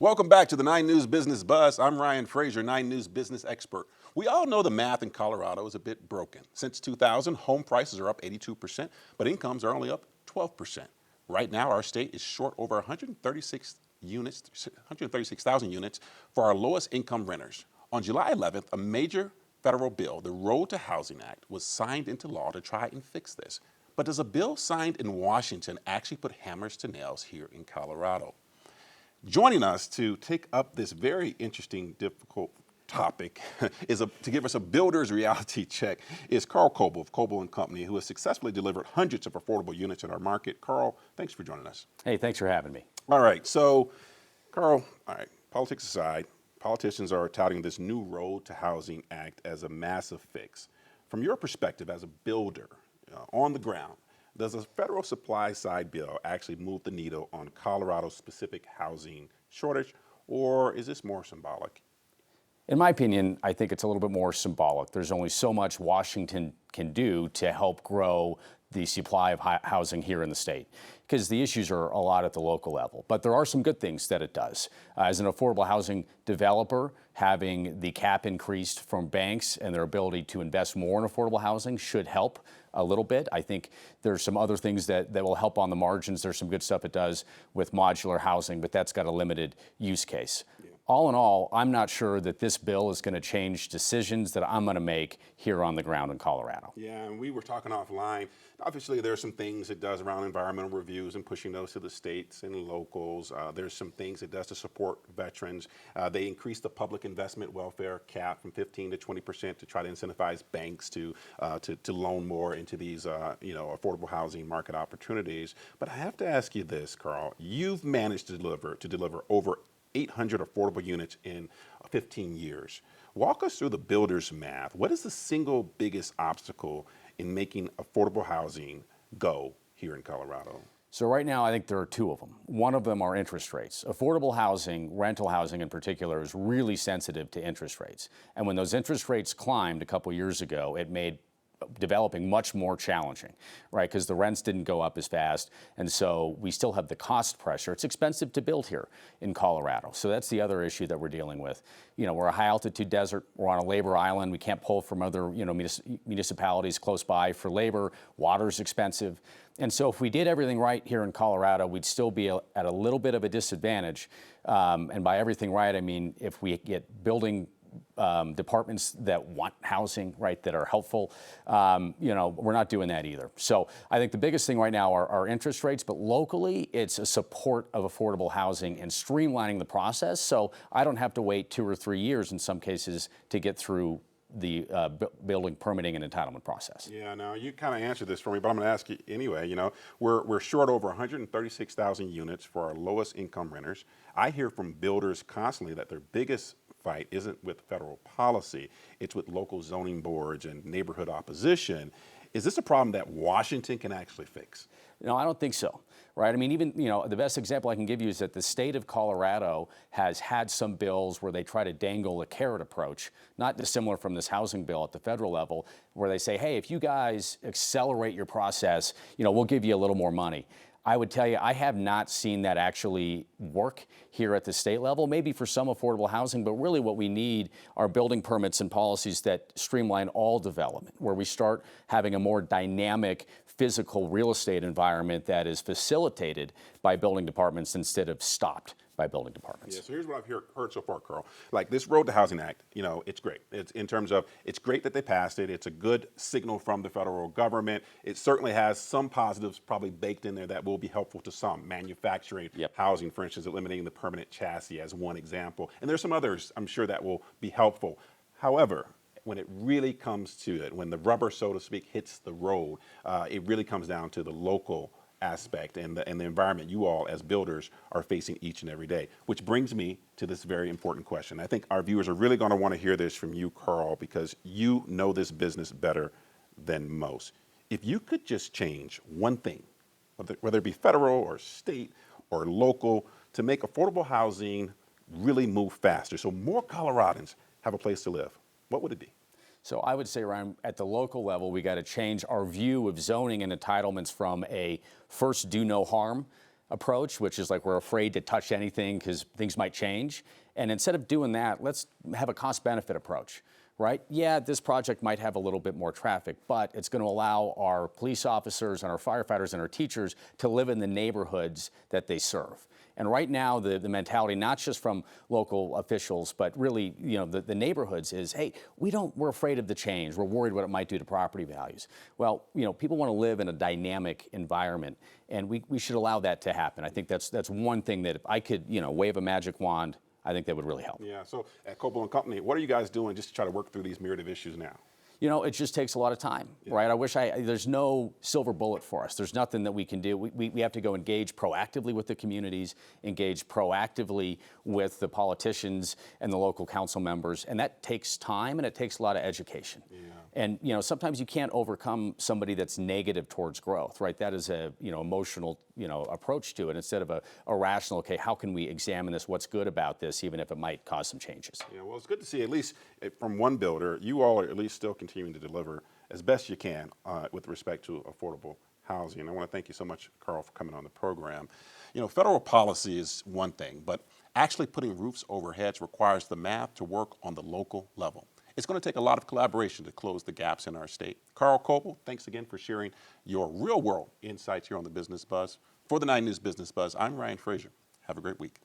Welcome back to the 9 News Business Buzz. I'm Ryan Frazier, 9 News business expert. We all know the math in Colorado is a bit broken. Since 2000, home prices are up 82%, but incomes are only up 12%. Right now, our state is short over 136,000 units for our lowest income renters. On July 11th, a major federal bill, the Road to Housing Act, was signed into law to try and fix this. But does a bill signed in Washington actually put hammers to nails here in Colorado? Joining us to take up this very interesting, difficult topic to give us a builder's reality check is Koelbel of Koelbel & Company, who has successfully delivered hundreds of affordable units in our market. Carl, thanks for joining us. Hey, thanks for having me. All right, so Carl, politics aside, politicians are touting this new Road to Housing Act as a massive fix. From your perspective as a builder on the ground, does a federal supply side bill actually move the needle on Colorado's specific housing shortage, or is this more symbolic? In my opinion, I think it's a little bit more symbolic. There's only so much Washington can do to help grow the supply of housing here in the state, because the issues are a lot at the local level. But there are some good things that it does. As an affordable housing developer, having the cap increased from banks and their ability to invest more in affordable housing should help a little bit. I think there's some other things that will help on the margins. There's some good stuff it does with modular housing, but that's got a limited use case. All in all, I'm not sure that this bill is going to change decisions that I'm going to make here on the ground in Colorado. Yeah, and we were talking offline. Obviously, there are some things it does around environmental reviews and pushing those to the states and locals. There's some things it does to support veterans. They increased the public investment welfare cap from 15 to 20% to try to incentivize banks to loan more into these affordable housing market opportunities. But I have to ask you this, Carl. You've managed to deliver over 800 affordable units in 15 years. Walk us through the builder's math. What is the single biggest obstacle in making affordable housing go here in Colorado? So right now, I think there are two of them. One of them are interest rates. Affordable housing, rental housing in particular, is really sensitive to interest rates. And when those interest rates climbed a couple years ago, it made developing much more challenging, right? Because the rents didn't go up as fast. And so we still have the cost pressure. It's expensive to build here in Colorado. So that's the other issue that we're dealing with. You know, we're a high altitude desert. We're on a labor island. We can't pull from other, municipalities close by for labor. Water's expensive. And so if we did everything right here in Colorado, we'd still be at a little bit of a disadvantage. And by everything right, I mean, if we get building departments that want housing, right, that are helpful, we're not doing that either. So I think the biggest thing right now are interest rates, but locally it's a support of affordable housing and streamlining the process. So I don't have to wait 2 or 3 years in some cases to get through the building permitting and entitlement process. Yeah, now you kind of answered this for me, but I'm going to ask you anyway. We're short over 136,000 units for our lowest income renters. I hear from builders constantly that their biggest fight isn't with federal policy, it's with local zoning boards and neighborhood opposition. Is this a problem that Washington can actually fix? No, I don't think so, right? I mean, even, the best example I can give you is that the state of Colorado has had some bills where they try to dangle a carrot approach, not dissimilar from this housing bill at the federal level, where they say, hey, if you guys accelerate your process, we'll give you a little more money. I would tell you, I have not seen that actually work here at the state level, maybe for some affordable housing, but really what we need are building permits and policies that streamline all development, where we start having a more dynamic physical real estate environment that is facilitated by building departments instead of stopped by building departments. Yeah, so here's what I've heard so far, Carl. Like this Road to Housing Act, it's great. It's in terms of, it's great that they passed it. It's a good signal from the federal government. It certainly has some positives probably baked in there that will be helpful to some. Manufacturing housing, for instance, eliminating the permanent chassis as one example. And there's some others I'm sure that will be helpful. However, when it really comes to it, when the rubber, so to speak, hits the road, it really comes down to the local aspect and the environment you all as builders are facing each and every day, which brings me to this very important question. I think our viewers are really going to want to hear this from you, Carl, because you know this business better than most. If you could just change one thing, whether it be federal or state or local, to make affordable housing really move faster so more Coloradans have a place to live, what would it be? So I would say, Ryan, at the local level, we got to change our view of zoning and entitlements from a first do no harm approach, which is like we're afraid to touch anything because things might change. And instead of doing that, let's have a cost-benefit approach, right? Yeah, this project might have a little bit more traffic, but it's going to allow our police officers and our firefighters and our teachers to live in the neighborhoods that they serve. And right now, the mentality, not just from local officials, but really, the neighborhoods is, hey, we're afraid of the change. We're worried what it might do to property values. Well, people want to live in a dynamic environment, and we should allow that to happen. I think that's one thing that if I could, wave a magic wand, I think that would really help. Yeah. So at Koelbel and Company, what are you guys doing just to try to work through these myriad of issues now? It just takes a lot of time, right? There's no silver bullet for us. There's nothing that we can do. We have to go engage proactively with the communities, engage proactively with the politicians and the local council members, and that takes time and it takes a lot of education. Yeah. And sometimes you can't overcome somebody that's negative towards growth, right? That is a emotional approach to it instead of a rational. Okay, how can we examine this? What's good about this, even if it might cause some changes? Yeah, well, it's good to see at least from one builder, you all are at least still continuing to deliver as best you can with respect to affordable housing. And I want to thank you so much, Carl, for coming on the program. Federal policy is one thing, but actually putting roofs over heads requires the math to work on the local level. It's going to take a lot of collaboration to close the gaps in our state. Carl Koelbel, thanks again for sharing your real-world insights here on the Business Buzz. For the 9 News Business Buzz, I'm Ryan Frazier. Have a great week.